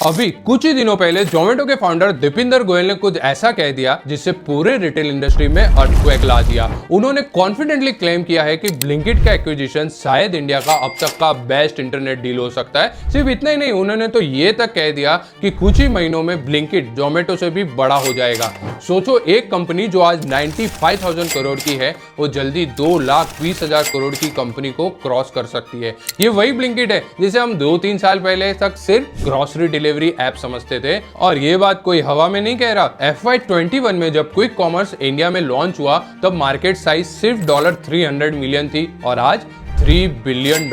अभी कुछ ही दिनों पहले जोमेटो के फाउंडर दीपिंदर गोयल ने कुछ ऐसा कह दिया जिससे पूरे रिटेल इंडस्ट्री में अर्थक्वेक ला दिया। उन्होंने कॉन्फिडेंटली क्लेम किया है कि ब्लिंकिट का एक्विजिशन शायद इंडिया का अब तक का बेस्ट इंटरनेट डील हो सकता है। सिर्फ इतना ही नहीं, उन्होंने तो ये तक कह दिया कि कुछ ही महीनों में ब्लिंकिट जोमेटो से भी बड़ा हो जाएगा। सोचो, एक कंपनी जो आज 95,000 करोड़ की है वो जल्दी 2,20,000 करोड़ की कंपनी को क्रॉस कर सकती है। ये वही ब्लिंकिट है जिसे हम 2-3 साल पहले तक सिर्फ ग्रोसरी डिलीवरी ऐप समझते थे। और ये बात कोई हवा में नहीं कह रहा। FY21 में जब क्विक कॉमर्स इंडिया में लॉन्च हुआ तब मार्केट साइज सिर्फ $300 मिलियन थी और आज $3 बिलियन।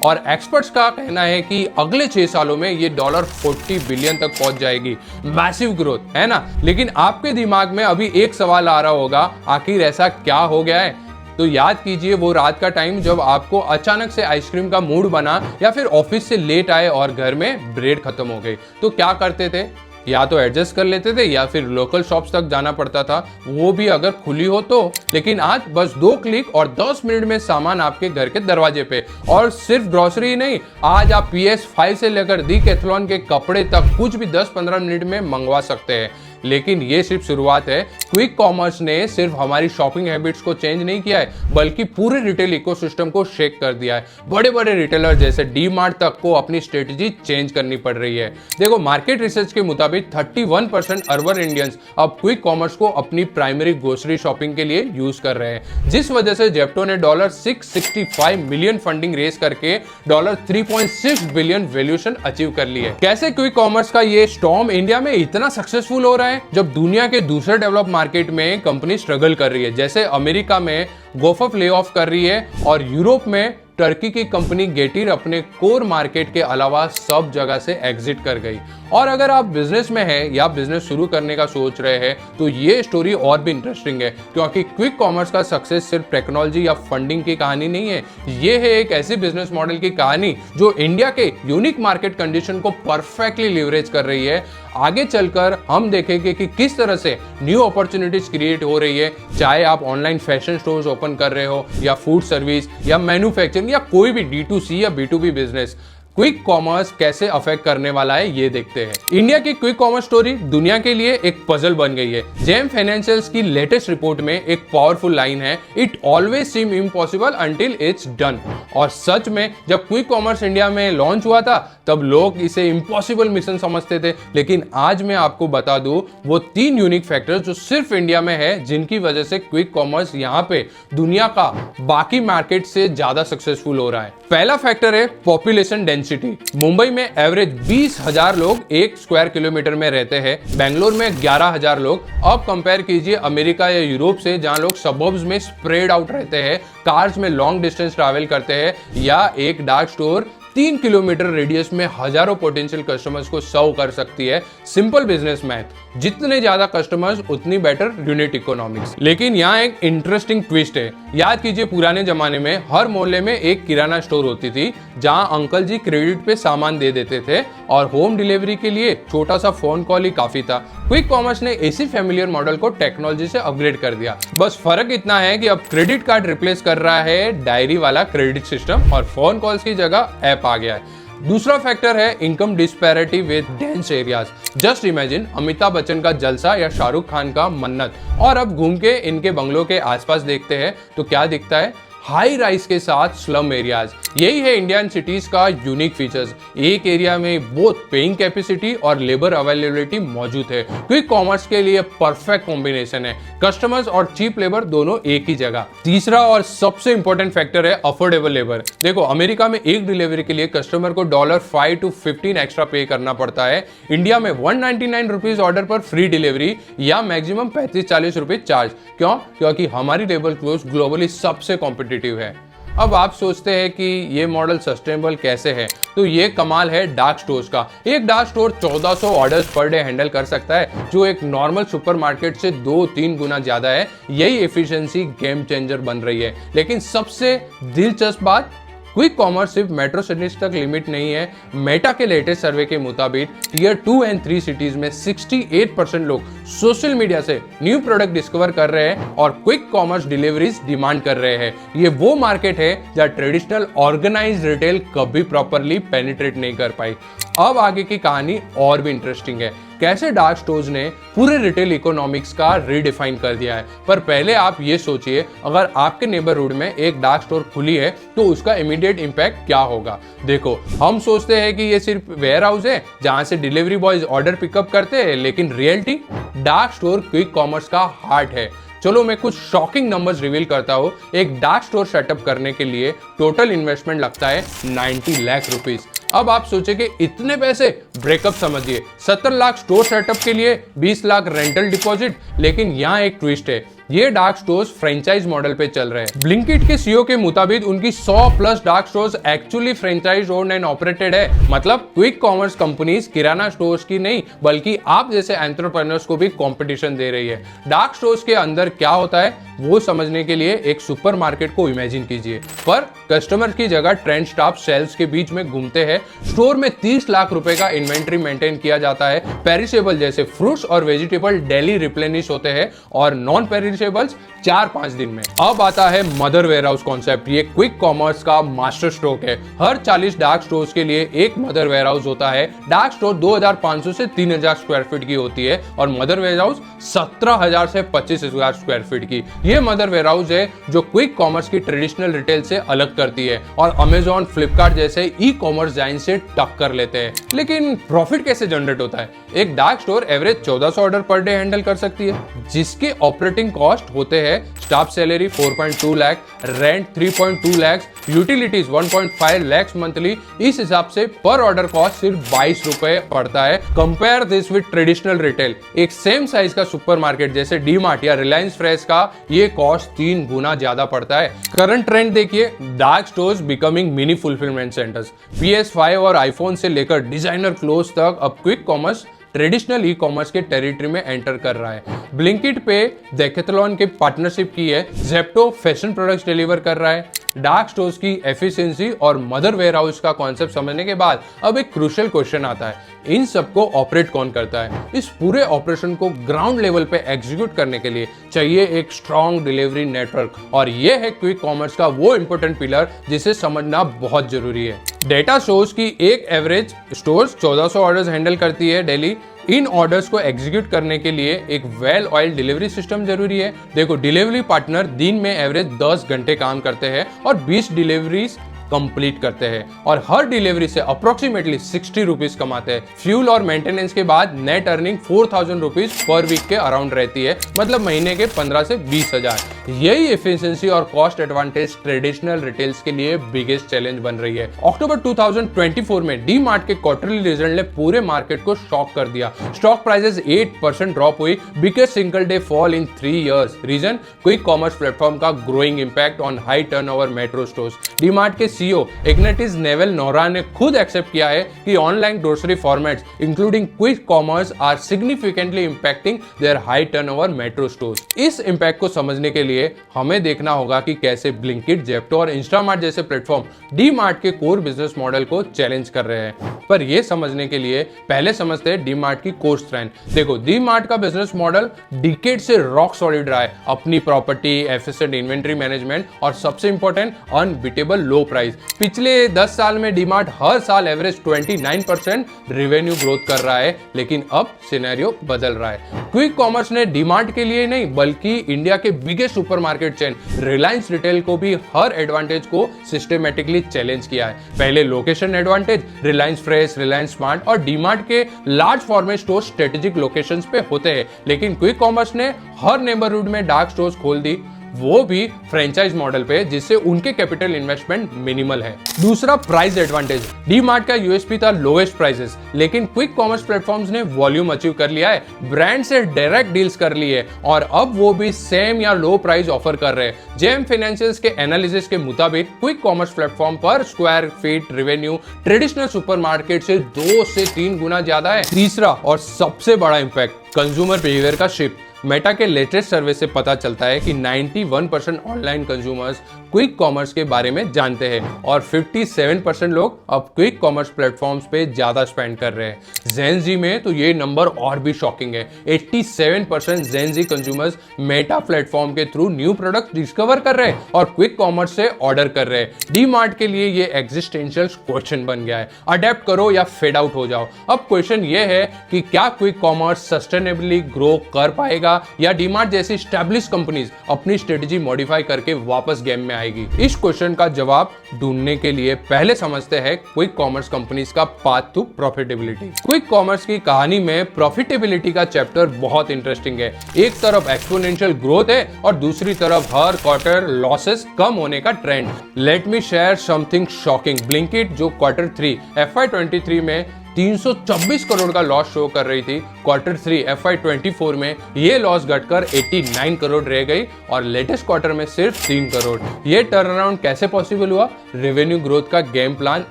और एक्सपर्ट्स का कहना है कि अगले 6 सालों में ये $40 बिलियन तक पहुंच जाएगी। मैसिव ग्रोथ है ना। लेकिन आपके दिमाग में अभी एक सवाल आ रहा होगा, आखिर ऐसा क्या हो गया है? तो याद कीजिए वो रात का टाइम जब आपको अचानक से आइसक्रीम का मूड बना या फिर ऑफिस से लेट आए और घर में ब्रेड खत्म हो गई। तो क्या करते थे? या तो एडजस्ट कर लेते थे या फिर लोकल शॉप्स तक जाना पड़ता था, वो भी अगर खुली हो तो। लेकिन आज बस 2 क्लिक और 10 मिनट में सामान आपके घर के दरवाजे पे। और सिर्फ ग्रोसरी ही नहीं, आज आप PS5 से लेकर डीकैथलॉन के कपड़े तक कुछ भी 10-15 मिनट में मंगवा सकते हैं। लेकिन ये सिर्फ शुरुआत है। क्विक कॉमर्स ने सिर्फ हमारी शॉपिंग हैबिट्स को चेंज नहीं किया है बल्कि पूरे रिटेल इकोसिस्टम को शेक कर दिया है। बड़े बड़े रिटेलर जैसे डी-मार्ट तक को अपनी स्ट्रेटजी चेंज करनी पड़ रही है। देखो, मार्केट रिसर्च के मुताबिक 31% अर्बन इंडियंस अब क्विक कॉमर्स को अपनी प्राइमरी ग्रोसरी शॉपिंग के लिए यूज कर रहे हैं, जिस वजह से जेप्टो ने $665 मिलियन फंडिंग रेस करके $3.6 बिलियन वैल्यूएशन अचीव कर ली है। कैसे क्विक कॉमर्स का ये स्टॉर्म इंडिया में इतना सक्सेसफुल हो रहा है जब दुनिया के दूसरे डेवलप मार्केट में कंपनी स्ट्रगल कर रही है? जैसे अमेरिका में गोफअप ले ऑफ कर रही है और यूरोप में टर्की की कंपनी गेटिर अपने कोर मार्केट के अलावा सब जगह से एग्जिट कर गई। और अगर आप बिजनेस में हैं या बिजनेस शुरू करने का सोच रहे हैं तो ये स्टोरी और भी इंटरेस्टिंग है, क्योंकि क्विक कॉमर्स का सक्सेस सिर्फ टेक्नोलॉजी या फंडिंग की कहानी नहीं है। ये है एक ऐसी बिजनेस मॉडल की कहानी जो इंडिया के यूनिक मार्केट कंडीशन को परफेक्टली लिवरेज कर रही है। आगे चलकर हम देखेंगे कि किस तरह से न्यू अपॉर्चुनिटीज क्रिएट हो रही है, चाहे आप ऑनलाइन फैशन स्टोर्स ओपन कर रहे हो या फूड सर्विस या मैन्युफैक्चरिंग या कोई भी D2C या B2B बिजनेस। क्विक कॉमर्स कैसे अफेक्ट करने वाला है ये देखते हैं। इंडिया की क्विक कॉमर्स स्टोरी दुनिया के लिए एक पजल बन गई है। जेम फाइनेंशियल्स की लेटेस्ट रिपोर्ट में एक पावरफुल लाइन है, it always seem impossible until it's done. और सच में जब क्विक कॉमर्स इंडिया में लॉन्च हुआ था तब लोग इसे इम्पॉसिबल मिशन समझते थे। लेकिन आज मैं आपको बता दूं वो 3 यूनिक फैक्टर्स जो सिर्फ इंडिया में है, जिनकी वजह से क्विक कॉमर्स यहाँ पे दुनिया का बाकी मार्केट से ज्यादा सक्सेसफुल हो रहा है। पहला फैक्टर है पॉपुलेशन डेंसिटी। मुंबई में एवरेज 20,000 लोग 1 स्क्वायर किलोमीटर में रहते हैं, बेंगलोर में 11,000 लोग। अब कंपेयर कीजिए अमेरिका या यूरोप से, जहां लोग सबर्ब्स में स्प्रेड आउट रहते हैं, कार्स में लॉन्ग डिस्टेंस ट्रैवल करते हैं, या एक डार्क स्टोर 3 किलोमीटर रेडियस में हजारों पोटेंशियल कस्टमर्स को सर्व कर सकती है। सिंपल बिजनेस मैथ, जितने ज्यादा कस्टमर्स उतनी बेटर यूनिट इकोनॉमिक्स। लेकिन यहाँ एक इंटरेस्टिंग ट्विस्ट है। याद कीजिए पुराने जमाने में हर मोहल्ले में एक किराना स्टोर होती थी जहां अंकल जी क्रेडिट पे सामान दे देते थे और होम डिलीवरी के लिए छोटा सा फोन कॉल ही काफी था। क्विक कॉमर्स ने इसी फैमिलियर मॉडल को टेक्नोलॉजी से अपग्रेड कर दिया। बस फर्क इतना है कि अब क्रेडिट कार्ड रिप्लेस कर रहा है डायरी वाला क्रेडिट सिस्टम और फोन कॉल्स की जगह ऐप आ गया है। दूसरा फैक्टर है income disparity with dense areas. Just imagine Amitabh Bachchan का जलसा या शाहरुख खान का मन्नत, और अब घूम के इनके बंगलों के आसपास देखते हैं तो क्या दिखता है? हाई राइज के साथ स्लम एरियाज। यही है इंडियन सिटीज का यूनिक फीचर्स। एक एरिया में बोथ पेइंग कैपेसिटी और लेबर अवेलेबिलिटी मौजूद है। क्विक कॉमर्स के लिए परफेक्ट कॉम्बिनेशन है, कस्टमर्स और चीप लेबर दोनों एक ही जगह। तीसरा और सबसे इंपॉर्टेंट फैक्टर है अफोर्डेबल लेबर। देखो, अमेरिका में एक डिलीवरी के लिए कस्टमर को $5 to 15 एक्स्ट्रा पे करना पड़ता है। इंडिया में 199 रुपीज ऑर्डर पर फ्री डिलीवरी या मैक्सिमम 35-40 रुपीज चार्ज। क्यों? क्योंकि हमारी टेबल क्लॉथ ग्लोबली सबसे कॉम्पिटिटिव है। अब आप सोचते हैं कि ये मॉडल सस्टेनेबल कैसे है, तो ये कमाल है डार्क स्टोर्स का। एक dark store 1400 orders per day handle कर सकता है, जो एक नॉर्मल सुपरमार्केट से 2-3 गुना ज्यादा है। यही एफिशिएंसी गेम चेंजर बन रही है। लेकिन सबसे दिलचस्प बात, क्विक कॉमर्स सिर्फ मेट्रो सिटीज तक लिमिट नहीं है। मेटा के लेटेस्ट सर्वे के मुताबिक टियर 2 और 3 सिटीज में 68% लोग सोशल मीडिया से न्यू प्रोडक्ट डिस्कवर कर रहे हैं और क्विक कॉमर्स डिलीवरीज डिमांड कर रहे हैं। ये वो मार्केट है जहां ट्रेडिशनल ऑर्गेनाइज्ड रिटेल कभी प्रॉपरली पेनिट्रेट नहीं कर पाई। अब आगे की कहानी और भी इंटरेस्टिंग है, कैसे डार्क स्टोर्स ने पूरे रिटेल इकोनॉमिक्स का रीडिफाइन कर दिया है। पर पहले आप ये सोचिए, अगर आपके नेबरहुड में एक डार्क स्टोर खुली है तो उसका इमीडिएट इम्पैक्ट क्या होगा। देखो, हम सोचते हैं कि ये सिर्फ वेयर हाउस है जहां से डिलीवरी बॉयज ऑर्डर पिकअप करते हैं, लेकिन reality dark store quick commerce का हार्ट है। चलो मैं कुछ शॉकिंग नंबर्स रिवील करता हूँ। एक डार्क स्टोर सेटअप करने के लिए टोटल इन्वेस्टमेंट लगता है 90 लाख रुपीज। अब आप सोचे कि इतने पैसे, ब्रेकअप समझिए, 70 लाख स्टोर सेटअप के लिए 20 लाख रेंटल डिपॉजिट। लेकिन यहाँ एक ट्विस्ट है, ये डार्क स्टोर्स फ्रेंचाइज मॉडल पे चल रहे हैं। ब्लिंकिट के सीईओ के मुताबिक उनकी 100 plus dark stores actually franchise owned and operated है। मतलब क्विक कॉमर्स कंपनीज किराना स्टोर्स की नहीं, बल्कि आप जैसे एंटरप्रेन्योर्स को भी कंपटीशन दे रही है। डार्क स्टोर्स के अंदर क्या होता है वो समझने के लिए एक सुपरमार्केट को इमेजिन कीजिए, पर कस्टमर की जगह ट्रेंड स्टाफ शेल्फ्स के बीच में घूमते हैं। स्टोर में 30 लाख रुपए का इन्वेंट्री मेंटेन किया जाता है। पेरिशेबल जैसे फ्रूट्स और वेजिटेबल डेली रिप्लेनिश होते हैं और नॉन पेरिशेबल्स 4-5 दिन में। अब आता है मदर वेयरहाउस कॉन्सेप्ट। ये क्विक कॉमर्स का मास्टर स्ट्रोक है। हर 40 डार्क स्टोर्स के लिए एक मदर वेयरहाउस होता है। डार्क स्टोर 2500 से 3000 स्क्वायर फीट की होती है और मदर वेयरहाउस 17000 से 25000 स्क्वायर फीट की। ये मदर वेयरहाउस है जो क्विक कॉमर्स की ट्रेडिशनल रिटेल से अलग करती है और अमेजॉन, फ्लिपकार्ट जैसे ई कॉमर्स जाइंट से टक्कर लेते हैं। लेकिन प्रॉफिट कैसे जनरेट होता है? एक dark store average 1400 order per day handle कर सकती है, जिसके ऑपरेटिंग कॉस्ट होते हैं staff salary 4.2 lakh, rent 3.2 lakh, utilities 1.5 lakh monthly. इस हिसाब से पर ऑर्डर कॉस्ट सिर्फ 22 रुपए पड़ता है। Compare this with traditional retail. एक सेम साइज का सुपरमार्केट जैसे डी मार्ट या रिलायंस फ्रेश का ये कॉस्ट 3 गुना ज्यादा पड़ता है। करंट ट्रेंड देखिए, dark stores becoming mini fulfilment centres. PS5 और आईफोन से लेकर डिजाइनर क्लोथ तक अब quick commerce traditional e commerce के टेरिटरी में एंटर कर रहा है। ब्लिंकिट पे डेकेथलॉन के पार्टनरशिप की है, जेप्टो फैशन प्रोडक्ट्स डिलीवर कर रहा है। डार्क स्टोर्स की एफिशिएंसी और मदर वेयरहाउस का कॉन्सेप्ट समझने के बाद अब एक क्रूशियल क्वेश्चन आता है, इन सबको ऑपरेट कौन करता है? इस पूरे ऑपरेशन को ग्राउंड लेवल पे एग्जीक्यूट करने के लिए चाहिए एक स्ट्रॉन्ग डिलीवरी नेटवर्क, और ये है क्विक कॉमर्स का वो इंपॉर्टेंट पिलर जिसे समझना बहुत जरूरी है। डेटा शोज की एक एवरेज स्टोर्स 1400 ऑर्डर्स हैंडल करती है डेली। इन ऑर्डर्स को एग्जीक्यूट करने के लिए एक वेल ऑयल डिलीवरी सिस्टम जरूरी है। देखो, डिलीवरी पार्टनर दिन में एवरेज 10 घंटे काम करते हैं और 20 डिलीवरीज कंप्लीट करते हैं और हर डिलीवरी से अप्रोक्सीमेटली 60 रुपीज कमाते हैं। फ्यूल और मेंटेनेंस के बाद net earning 4000 rupees per week के अराउंड रहती है, मतलब महीने के 15 से 20,000। यही एफिशिएंसी और कॉस्ट एडवांटेज ट्रेडिशनल रिटेल्स के लिए बिगेस्ट चैलेंज बन रही है। अक्टूबर 2024 में डी मार्ट के क्वार्टरली रिजल्ट ने पूरे मार्केट को शॉक कर दिया। स्टॉक प्राइसेस 8% ड्रॉप हुई, biggest single day fall in 3 years. Reason, quick commerce platform का growing impact on high turnover metro stores. D Mart के सीईओ इग्नेटिस नेवेल नोरा ने खुद एक्सेप्ट किया है कि online grocery formats including quick commerce are significantly impacting their high turnover metro stores. इस impact को समझने के लिए हमें देखना होगा कि कैसे ब्लिंकिट, जेप्टो और इंस्टामार्ट जैसे प्लेटफॉर्म डी मार्ट के कोर बिजनेस मॉडल को चैलेंज कर रहे हैं। पर यह समझने के लिए पहले समझते हैं डी मार्ट की कोर स्ट्रेंथ। देखो, डी मार्ट का बिजनेस मॉडल डिकेड से रॉक सॉलिड रहा है। अपनी प्रॉपर्टी, एफिशिएंट इन्वेंट्री मैनेजमेंट और सबसे इंपॉर्टेंट अनबीटेबल लो प्राइस। पिछले 10 साल में डी मार्ट हर साल एवरेज 29% रेवेन्यू ग्रोथ कर रहा है, लेकिन अब सिनेरियो बदल रहा है। क्विक कॉमर्स ने डी मार्ट के लिए नहीं, बल्कि इंडिया के biggest supermarket chain Reliance retail को भी हर एडवांटेज को सिस्टमैटिकली चैलेंज किया है। पहले location advantage, Reliance fresh, Reliance smart और डी मार्ट के large format store strategic locations पे होते हैं, लेकिन क्विक कॉमर्स ने हर नेबरहुड में डार्क स्टोर्स खोल दी, वो भी फ्रेंचाइज मॉडल पे, जिससे उनके कैपिटल इन्वेस्टमेंट मिनिमल है। दूसरा, प्राइस एडवांटेज। डी मार्ट का यूएसपी था लोएस्ट प्राइसेस, लेकिन क्विक कॉमर्स प्लेटफॉर्म्स ने वॉल्यूम अचीव कर लिया है, ब्रांड से डायरेक्ट डील्स कर ली है और अब वो भी सेम या लो प्राइस ऑफर कर रहे हैं। जेएम फाइनेंशियल्स के एनालिसिस के मुताबिक क्विक कॉमर्स प्लेटफॉर्म पर square feet revenue traditional supermarket से 2 से 3 गुना ज्यादा है। तीसरा और सबसे बड़ा इंपैक्ट, कंज्यूमर बिहेवियर का शिफ्ट। मेटा के लेटेस्ट सर्वे से पता चलता है कि 91% ऑनलाइन कंज्यूमर्स क्विक कॉमर्स के बारे में जानते हैं और 57% लोग अब क्विक कॉमर्स प्लेटफॉर्म्स पे ज्यादा स्पेंड कर रहे हैं। जेन जी में तो ये नंबर और भी शॉकिंग है। 87% जेन जी कंज्यूमर्स मेटा प्लेटफॉर्म के थ्रू न्यू प्रोडक्ट डिस्कवर कर रहे हैं और क्विक कॉमर्स से ऑर्डर कर रहे हैं। डी मार्ट के लिए ये एग्जिस्टेंशियल क्वेश्चन बन गया है, अडेप्ट करो या फेड आउट हो जाओ। अब क्वेश्चन ये है कि क्या क्विक कॉमर्स सस्टेनेबली ग्रो कर पाएगा या डी मार्ट जैसी एस्टैब्लिश कंपनीज अपनी स्ट्रेटजी मॉडिफाई करके वापस गेम में आएगी। इस क्वेश्चन का जवाब ढूंढने के लिए पहले समझते हैं क्विक कॉमर्स कंपनीज का path to profitability. Quick commerce की कहानी में प्रॉफिटेबिलिटी का चैप्टर बहुत इंटरेस्टिंग है। एक तरफ एक्सपोनेंशियल ग्रोथ है और दूसरी तरफ हर क्वार्टर लॉसेस कम होने का trend. Let me share something shocking. Blinkit जो Q3 FY23 में 326 करोड़ का लॉस शो कर रही थी, Q3 FY24 में ये लॉस घटकर 89 करोड़ रह गई और लेटेस्ट क्वार्टर में सिर्फ 3 करोड़। ये टर्न अराउंड कैसे पॉसिबल हुआ? रेवेन्यू ग्रोथ का गेम प्लान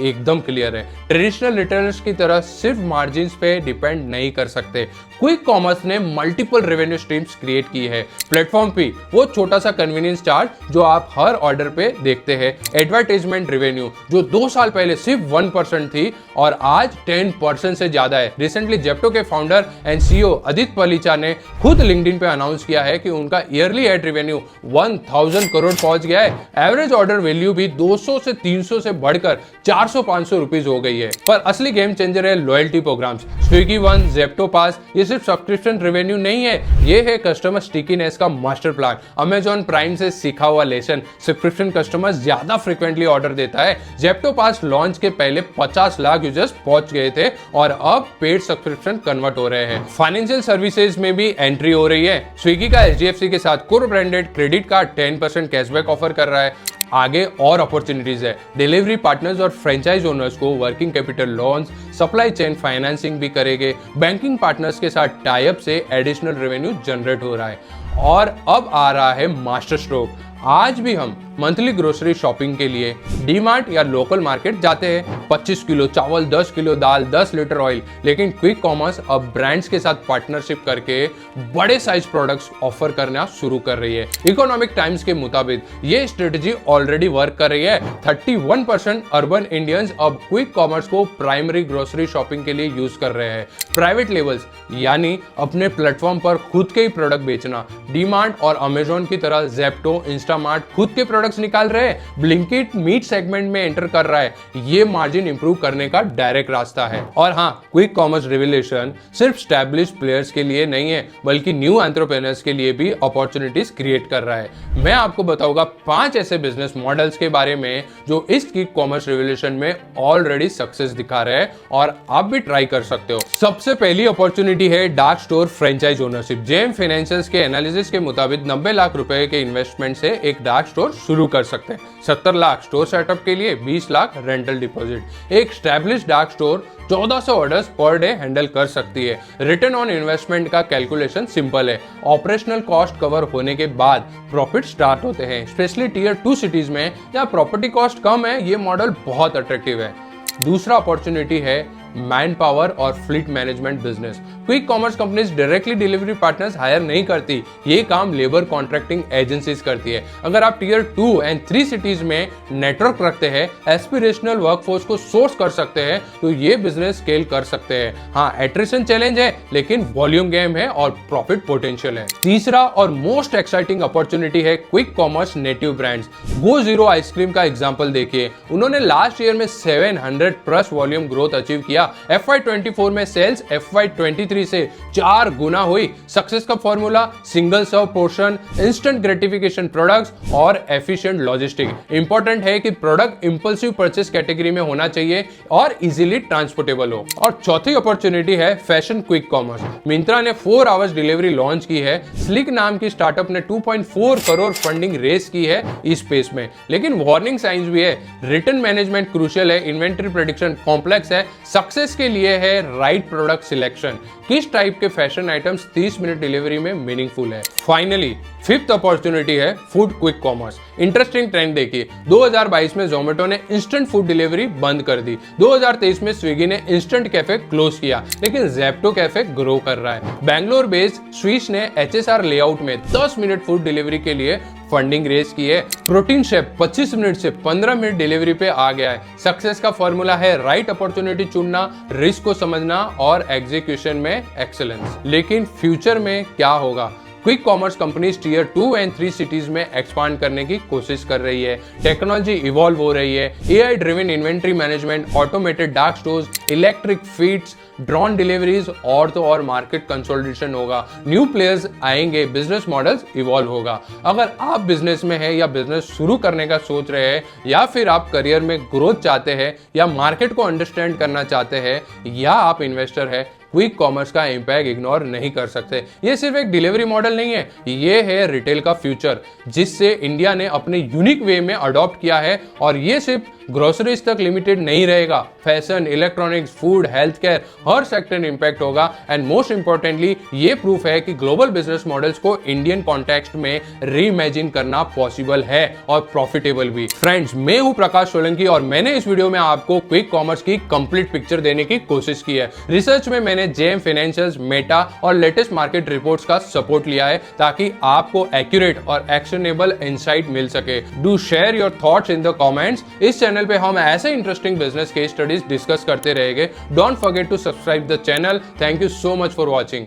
एकदम क्लियर है। ट्रेडिशनल रिटेलर्स की तरह सिर्फ मार्जिन पे डिपेंड नहीं कर सकते। क्विक कॉमर्स ने मल्टीपल रेवेन्यू स्ट्रीम्स क्रिएट की है। प्लेटफॉर्म पे वो छोटा सा कन्वीनियंस चार्ज जो आप हर ऑर्डर पे देखते हैं, एडवर्टाइजमेंट रेवेन्यू जो 2 साल पहले सिर्फ 1% थी और आज 10% से ज्यादा है। रिसेंटली जेप्टो के फाउंडर एंड सीईओ अदित पलीचा ने खुद लिंक्डइन पे अनाउंस किया है कि उनका ईयरली एड रेवेन्यू 1000 करोड़ पहुंच गया है। एवरेज ऑर्डर वैल्यू भी 200 से 300 से बढ़कर 400-500 रुपीज हो गई है। पर असली गेम चेंजर है loyalty programmes. Swiggy one, Zepto pass, ये सिर्फ सब्सक्रिप्शन रेवेन्यू नहीं है, ये है कस्टमर स्टिकीनेस का मास्टर प्लान। अमेजॉन प्राइम से सीखा हुआ लेसन। सब्सक्रिप्शन कस्टमर ज्यादा फ्रीक्वेंटली ऑर्डर देता है। जेप्टो पास लॉन्च के पहले 50 लाख यूजर्स पहुंच गए थे और अब पेड सब्सक्रिप्शन कन्वर्ट हो रहे हैं। फाइनेंशियल सर्विसेज में भी एंट्री हो रही है। स्विगी का HDFC के साथ core branded credit card 10% cashback offer कर रहा है। आगे और अपॉर्चुनिटीज है। डिलीवरी पार्टनर्स और फ्रेंचाइज ओनर्स को working capital loans, supply chain financing भी करेंगे। बैंकिंग पार्टनर्स के साथ टाई अप से एडिशनल रेवेन्यू जनरेट हो रहा है। और अब आ रहा है मास्टर स्ट्रोक। आज भी हम मंथली ग्रोसरी शॉपिंग के लिए डी मार्ट या लोकल मार्केट जाते हैं। 25 किलो चावल, 10 किलो दाल, 10 लीटर ऑयल। लेकिन क्विक कॉमर्स अब ब्रांड्स के साथ पार्टनरशिप करके बड़े साइज प्रोडक्ट्स ऑफर करना शुरू कर रही है। इकोनॉमिक टाइम्स के मुताबिक ये स्ट्रेटजी ऑलरेडी वर्क कर रही है। 31% अर्बन इंडियंस अब क्विक कॉमर्स को प्राइमरी ग्रोसरी शॉपिंग के लिए यूज कर रहे हैं। प्राइवेट लेबल्स यानी अपने प्लेटफॉर्म पर खुद के ही प्रोडक्ट बेचना। डी मार्ट और अमेजॉन की तरह जेप्टो, इंस्टामार्ट खुद के प्रोडक्ट्स निकाल रहे हैं। ब्लिंकिट मीट सेगमेंट में एंटर कर रहा है। ये मार्जिन इंप्रूव करने का डायरेक्ट रास्ता है। और हाँ, क्विक कॉमर्स रिवोल्यूशन सिर्फ एस्टैब्लिश प्लेयर्स के लिए नहीं है, बल्कि न्यू एंटरप्रेन्योर्स के लिए भी अपॉर्चुनिटीज क्रिएट कर रहा है। मैं आपको बताऊंगा 5 ऐसे बिजनेस मॉडल्स के बारे में जो इस क्विक कॉमर्स रिवोल्यूशन में ऑलरेडी सक्सेस दिखा रहे हैं और आप भी ट्राई कर सकते हो। सबसे पहली अपॉर्चुनिटी है dark store franchise ownership. Gem Financials के एनालिसिस के मुताबिक 90 लाख रुपए के इन्वेस्टमेंट से एक डार्क स्टोर शुरू कर सकते हैं। 70 लाख स्टोर सेटअप के लिए, 20 लाख रेंटल डिपॉजिट। एक establish dark store 1400 orders per day handle कर सकती है। रिटर्न ऑन इन्वेस्टमेंट का कैलकुलेशन सिंपल है। ऑपरेशनल कॉस्ट कवर होने के बाद प्रॉफिट स्टार्ट होते हैं। स्पेशली टियर 2 सिटीज में जहां प्रॉपर्टी कॉस्ट कम है, ये मॉडल बहुत अट्रैक्टिव है। दूसरा अपॉर्चुनिटी है मैन पावर और fleet management business. Quick commerce companies directly delivery partners hire नहीं करती, ये काम लेबर कॉन्ट्रैक्टिंग एजेंसीज करती है। अगर आप टियर 2 एंड 3 सिटीज में नेटवर्क रखते हैं, एस्पिरेशनल वर्कफोर्स को सोर्स कर सकते हैं, तो ये बिजनेस स्केल कर सकते हैं। हाँ, एट्रिशन चैलेंज है, लेकिन वॉल्यूम गेम है और प्रॉफिट पोटेंशियल है। तीसरा और मोस्ट एक्साइटिंग अपॉर्चुनिटी है क्विक कॉमर्स नेटिव ब्रांड्स। गो जीरो आइसक्रीम का एग्जाम्पल देखिए। उन्होंने लास्ट ईयर में 700+ वॉल्यूम ग्रोथ अचीव किया। FY24 में सेल्स FY23 से 4 गुना हुई। सक्सेस का फॉर्मूला सिंगल सर्व पोर्शन, इंस्टेंट ग्रेटिफिकेशन प्रोडक्ट्स और एफिशिएंट लॉजिस्टिक। इंपॉर्टेंट है कि प्रोडक्ट इंपल्सिव परचेस कैटेगरी में होना चाहिए और इजीली ट्रांसपोर्टेबल हो। और चौथी अपॉर्चुनिटी है फैशन क्विक कॉमर्स। मिंत्रा ने 4 आवर्स डिलीवरी लॉन्च की है। स्लिक नाम की स्टार्टअप ने 2.4 करोड़ फंडिंग रेस की है इस स्पेस में। लेकिन वार्निंग साइंस भी है। रिटर्न मैनेजमेंट क्रूशियल है, इन्वेंटरी प्रेडिक्शन कॉम्प्लेक्स है, सक्सेस के लिए है राइट प्रोडक्ट सिलेक्शन। किस टाइप के फैशन आइटम्स 30 मिनट डिलीवरी में मीनिंगफुल है। फाइनली फिफ्थ अपॉर्चुनिटी है food quick commerce. Interesting trend देखिए, 2022 में जोमेटो ने इंस्टेंट फूड डिलीवरी बंद कर दी। 2023 में स्विगी ने इंस्टेंट कैफे क्लोज किया, लेकिन ज़ेप्टो कैफे ग्रो कर रहा है। बैंगलोर बेस्ड स्विश ने HSR लेआउट में 10 मिनट फूड डिलीवरी के लिए फंडिंग रेज की है। प्रोटीन शेफ 25 मिनट से 15 मिनट डिलीवरी पे आ गया है। सक्सेस का फॉर्मूला है राइट अपॉर्चुनिटी चुनना, रिस्क को समझना और एग्जीक्यूशन में एक्सेलेंस। लेकिन फ्यूचर में क्या होगा? Quick commerce companies tier 2 and 3 cities में एक्सपांड करने की कोशिश कर रही है। टेक्नोलॉजी इवॉल्व हो रही है। AI driven inventory management, automated dark stores, electric feeds, drone deliveries और तो और मार्केट कंसोलिडेशन होगा। न्यू प्लेयर्स आएंगे, बिजनेस मॉडल्स इवॉल्व होगा। अगर आप बिजनेस में हैं या बिजनेस शुरू करने का सोच रहे हैं या फिर आप करियर में ग्रोथ चाहते हैं या मार्केट को अंडरस्टैंड करना चाहते हैं या आप इन्वेस्टर हैं, क्विक कॉमर्स का इंपैक्ट इग्नोर नहीं कर सकते। ये सिर्फ एक डिलीवरी मॉडल नहीं है, ये है रिटेल का फ्यूचर जिससे इंडिया ने अपने यूनिक वे में अडॉप्ट किया है। और ये सिर्फ ग्रोसरीज तक लिमिटेड नहीं रहेगा। Fashion, electronics, food, health care, हर सेक्टर में इंपैक्ट होगा। एंड मोस्ट इंपॉर्टेंटली ये प्रूफ है कि ग्लोबल बिजनेस मॉडल्स को इंडियन कॉन्टेक्स्ट में रीइमेजिन करना पॉसिबल है और प्रॉफिटेबल भी। फ्रेंड्स, मैं हूं प्रकाश सोलंकी और मैंने इस वीडियो में आपको क्विक कॉमर्स की कंप्लीट पिक्चर देने की कोशिश की है। रिसर्च में मैंने जेएम फाइनेंशियल्स, मेटा और लेटेस्ट मार्केट रिपोर्ट्स का सपोर्ट लिया है ताकि आपको एक्यूरेट और एक्शनेबल इंसाइट मिल सके। Do share your thoughts in the comments. इस चैनल पे हम ऐसे interesting business case studies discuss करते रहेंगे। Don't forget to subscribe the channel. Thank you so much for watching.